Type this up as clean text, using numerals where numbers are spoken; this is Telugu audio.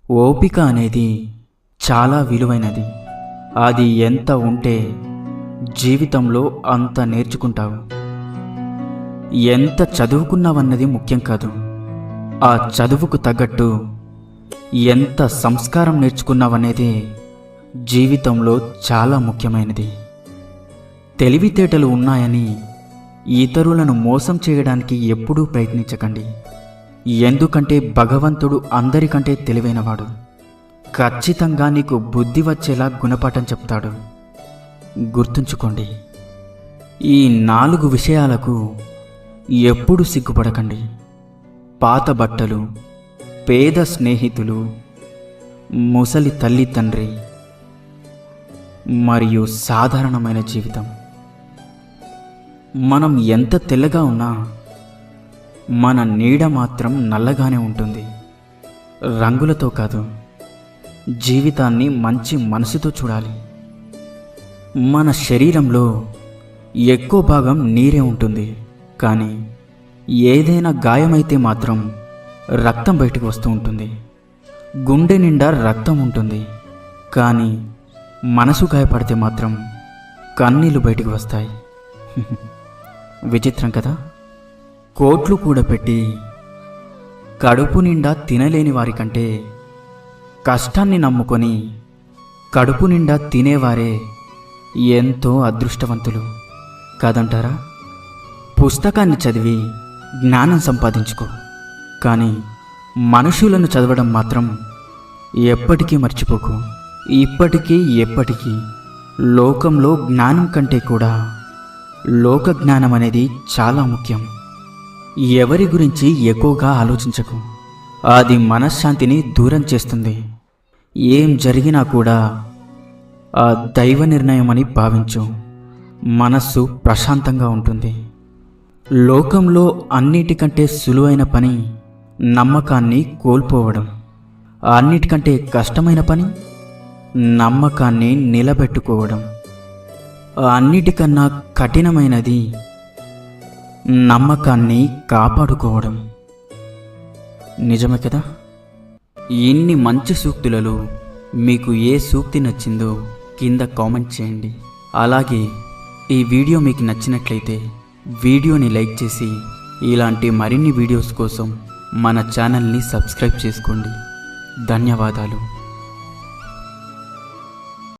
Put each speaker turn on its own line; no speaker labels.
ఓపిక అనేది చాలా విలువైనది. అది ఎంత ఉంటే జీవితంలో అంత నేర్చుకుంటావు. ఎంత చదువుకున్నావన్నది ముఖ్యం కాదు, ఆ చదువుకు తగ్గట్టు ఎంత సంస్కారం నేర్చుకున్నావనేది జీవితంలో చాలా ముఖ్యమైనది. తెలివితేటలు ఉన్నాయని ఇతరులను మోసం చేయడానికి ఎప్పుడూ ప్రయత్నించకండి. ఎందుకంటే భగవంతుడు అందరికంటే తెలివైనవాడు. ఖచ్చితంగా నీకు బుద్ధి వచ్చేలా గుణపాఠం చెప్తాడు. గుర్తుంచుకోండి, ఈ 4 విషయాలకు ఎప్పుడు సిగ్గుపడకండి. పాత బట్టలు, పేద స్నేహితులు, ముసలి తల్లి తండ్రి మరియు సాధారణమైన జీవితం. మనం ఎంత తెల్లగా ఉన్నా మన నీడ మాత్రం నల్లగానే ఉంటుంది. రంగులతో కాదు, జీవితాన్ని మంచి మనసుతో చూడాలి. మన శరీరంలో ఎక్కువ భాగం నీరే ఉంటుంది, కానీ ఏదైనా గాయమైతే మాత్రం రక్తం బయటకు వస్తూ ఉంటుంది. గుండె నిండా రక్తం ఉంటుంది, కానీ మనసు గాయపడితే మాత్రం కన్నీళ్ళు బయటకు వస్తాయి. విచిత్రం కదా. కోట్లు కూడా పెట్టి కడుపు నిండా తినలేని వారికంటే కష్టాన్ని నమ్ముకొని కడుపు నిండా తినేవారే ఎంతో అదృష్టవంతులు కాదంటారా? పుస్తకాన్ని చదివి జ్ఞానం సంపాదించుకో, కానీ మనుషులను చదవడం మాత్రం ఎప్పటికీ మర్చిపోకు. ఇప్పటికీ ఎప్పటికీ లోకంలో జ్ఞానం కంటే కూడా లోక జ్ఞానం అనేది చాలా ముఖ్యం. ఎవరి గురించి ఎక్కువగా ఆలోచించకు, అది మనశ్శాంతిని దూరం చేస్తుంది. ఏం జరిగినా కూడా ఆ దైవ నిర్ణయం అని భావించు. మనస్సు ప్రశాంతంగా ఉంటుంది. లోకంలో అన్నిటికంటే సులువైన పని నమ్మకాన్ని కోల్పోవడం. అన్నిటికంటే కష్టమైన పని నమ్మకాన్ని నిలబెట్టుకోవడం. అన్నిటికన్నా కఠినమైనది నమ్మకాన్ని కాపాడుకోవడం. నిజమే కదా. ఇన్ని మంచి సూక్తులలో మీకు ఏ సూక్తి నచ్చిందో కింద కామెంట్ చేయండి. అలాగే ఈ వీడియో మీకు నచ్చినట్లయితే వీడియోని లైక్ చేసి ఇలాంటి మరిన్ని వీడియోస్ కోసం మన ఛానల్ని సబ్స్క్రైబ్ చేసుకోండి. ధన్యవాదాలు.